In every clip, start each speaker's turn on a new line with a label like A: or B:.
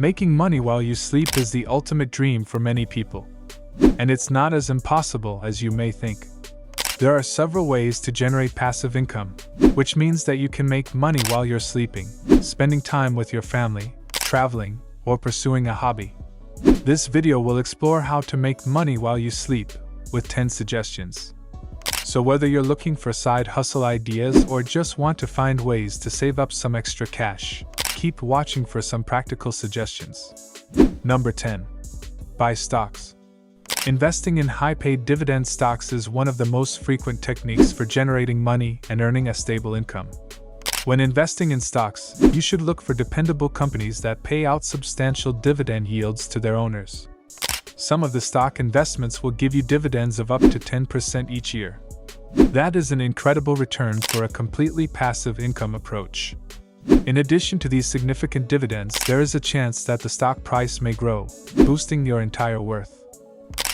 A: Making money while you sleep is the ultimate dream for many people. And it's not as impossible as you may think. There are several ways to generate passive income, which means that you can make money while you're sleeping, spending time with your family, traveling, or pursuing a hobby. This video will explore how to make money while you sleep, with 10 suggestions. So whether you're looking for side hustle ideas or just want to find ways to save up some extra cash, keep watching for some practical suggestions. Number 10. Buy stocks. Investing in high-paid dividend stocks is one of the most frequent techniques for generating money and earning a stable income. When investing in stocks, you should look for dependable companies that pay out substantial dividend yields to their owners. Some of the stock investments will give you dividends of up to 10% each year. That is an incredible return for a completely passive income approach. In addition to these significant dividends, there is a chance that the stock price may grow, boosting your entire worth.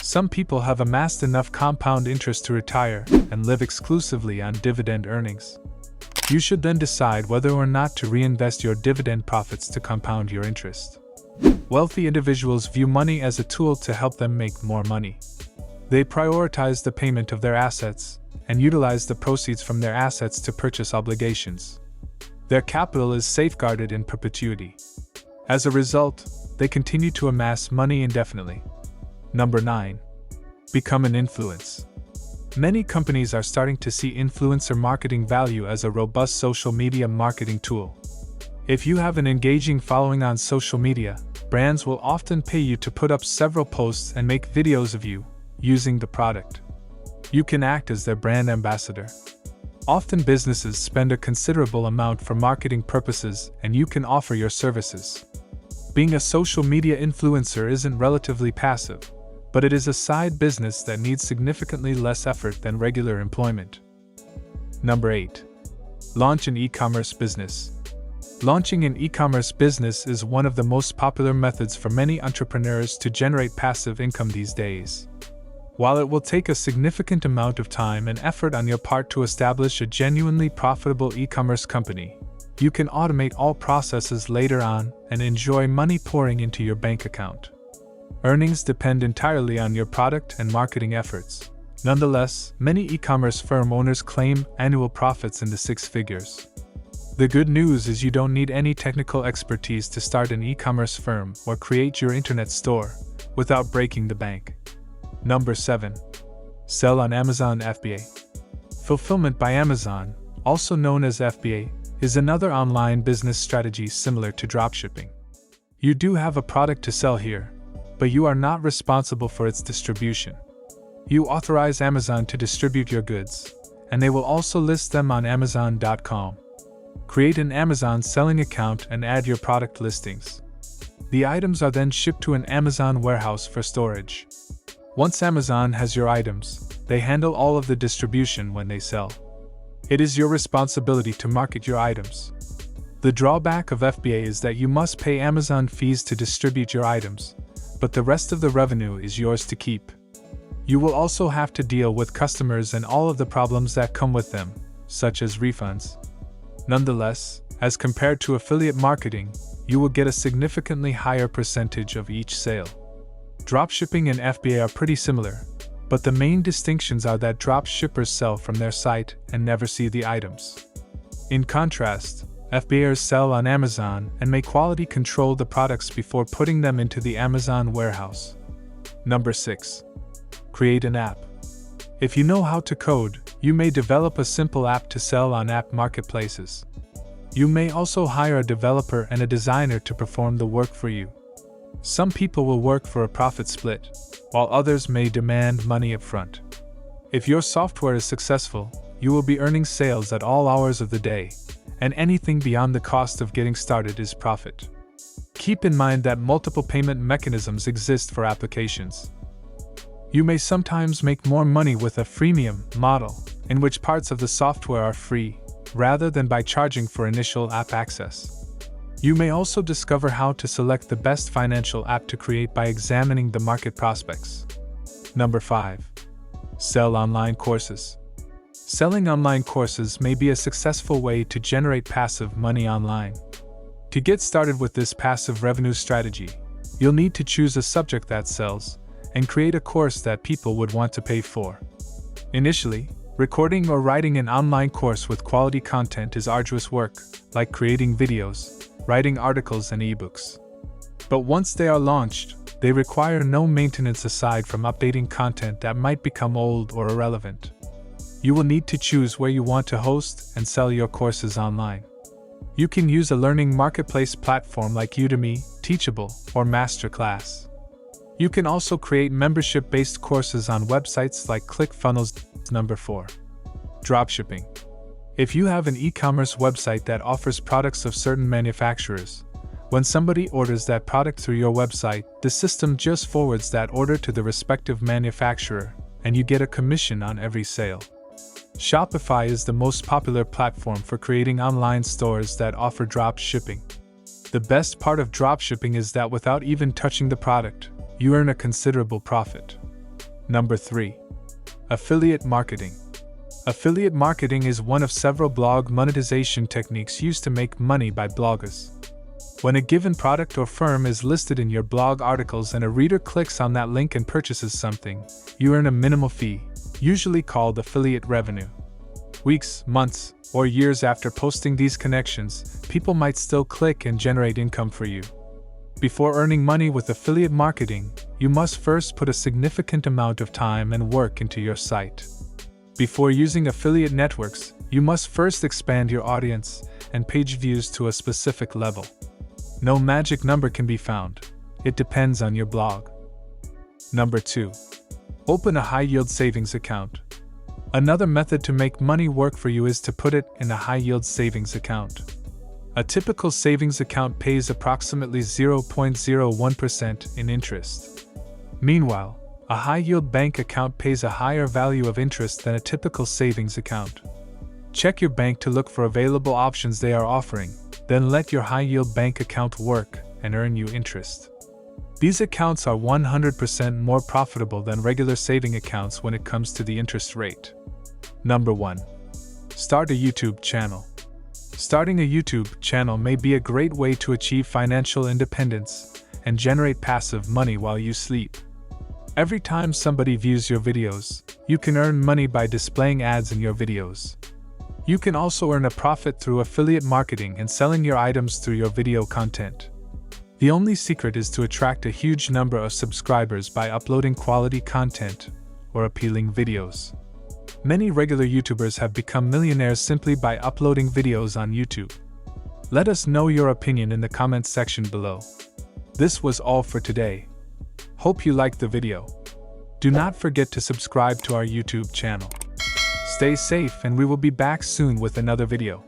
A: Some people have amassed enough compound interest to retire and live exclusively on dividend earnings. You should then decide whether or not to reinvest your dividend profits to compound your interest. Wealthy individuals view money as a tool to help them make more money. They prioritize the payment of their assets and utilize the proceeds from their assets to purchase obligations. Their capital is safeguarded in perpetuity. As a result, they continue to amass money indefinitely. Number 9. Become an influencer. Many companies are starting to see influencer marketing value as a robust social media marketing tool. If you have an engaging following on social media, brands will often pay you to put up several posts and make videos of you using the product. You can act as their brand ambassador. Often businesses spend a considerable amount for marketing purposes, and you can offer your services. Being a social media influencer isn't relatively passive, but it is a side business that needs significantly less effort than regular employment. Number 8. Launch an e-commerce business. Launching an e-commerce business is one of the most popular methods for many entrepreneurs to generate passive income these days. While it will take a significant amount of time and effort on your part to establish a genuinely profitable e-commerce company, you can automate all processes later on and enjoy money pouring into your bank account. Earnings depend entirely on your product and marketing efforts. Nonetheless, many e-commerce firm owners claim annual profits in the 6 figures. The good news is you don't need any technical expertise to start an e-commerce firm or create your internet store without breaking the bank. Number 7. Sell on Amazon FBA. Fulfillment by Amazon, also known as FBA, is another online business strategy similar to dropshipping. You do have a product to sell here, but you are not responsible for its distribution. You authorize Amazon to distribute your goods, and they will also list them on Amazon.com. Create an Amazon selling account and add your product listings. The items are then shipped to an Amazon warehouse for storage. Once Amazon has your items, they handle all of the distribution when they sell. It is your responsibility to market your items. The drawback of FBA is that you must pay Amazon fees to distribute your items, but the rest of the revenue is yours to keep. You will also have to deal with customers and all of the problems that come with them, such as refunds. Nonetheless, as compared to affiliate marketing, you will get a significantly higher percentage of each sale. Dropshipping and FBA are pretty similar, but the main distinctions are that drop shippers sell from their site and never see the items. In contrast, FBAers sell on Amazon and may quality control the products before putting them into the Amazon warehouse. Number 6. Create an app. If you know how to code, you may develop a simple app to sell on app marketplaces. You may also hire a developer and a designer to perform the work for you. Some people will work for a profit split, while others may demand money upfront. If your software is successful, you will be earning sales at all hours of the day, and anything beyond the cost of getting started is profit. Keep in mind that multiple payment mechanisms exist for applications. You may sometimes make more money with a freemium model, in which parts of the software are free, rather than by charging for initial app access. You may also discover how to select the best financial app to create by examining the market prospects. Number 5. Sell online courses. Selling online courses may be a successful way to generate passive money online. To get started with this passive revenue strategy, you'll need to choose a subject that sells and create a course that people would want to pay for. Initially, recording or writing an online course with quality content is arduous work, like creating videos, writing articles, and ebooks. But once they are launched, they require no maintenance aside from updating content that might become old or irrelevant. You will need to choose where you want to host and sell your courses online. You can use a learning marketplace platform like Udemy, Teachable, or Masterclass. You can also create membership-based courses on websites like ClickFunnels. Number 4. Dropshipping. If you have an e-commerce website that offers products of certain manufacturers, when somebody orders that product through your website, the system just forwards that order to the respective manufacturer, and you get a commission on every sale. Shopify is the most popular platform for creating online stores that offer drop shipping. The best part of drop shipping is that without even touching the product, you earn a considerable profit. Number 3. Affiliate marketing. Affiliate marketing is one of several blog monetization techniques used to make money by bloggers. When a given product or firm is listed in your blog articles and a reader clicks on that link and purchases something, you earn a minimal fee, usually called affiliate revenue. Weeks, months, or years after posting these connections, people might still click and generate income for you. Before earning money with affiliate marketing, you must first put a significant amount of time and work into your site. Before using affiliate networks, you must first expand your audience and page views to a specific level. No magic number can be found. It depends on your blog. Number 2. Open a high-yield savings account. Another method to make money work for you is to put it in a high-yield savings account. A typical savings account pays approximately 0.01% in interest. Meanwhile, a high-yield bank account pays a higher value of interest than a typical savings account. Check your bank to look for available options they are offering, then let your high-yield bank account work and earn you interest. These accounts are 100% more profitable than regular saving accounts when it comes to the interest rate. Number 1. Start a YouTube channel. Starting a YouTube channel may be a great way to achieve financial independence and generate passive money while you sleep. Every time somebody views your videos, you can earn money by displaying ads in your videos. You can also earn a profit through affiliate marketing and selling your items through your video content. The only secret is to attract a huge number of subscribers by uploading quality content or appealing videos. Many regular YouTubers have become millionaires simply by uploading videos on YouTube. Let us know your opinion in the comments section below. This was all for today. Hope you liked the video. Do not forget to subscribe to our YouTube channel. Stay safe and we will be back soon with another video.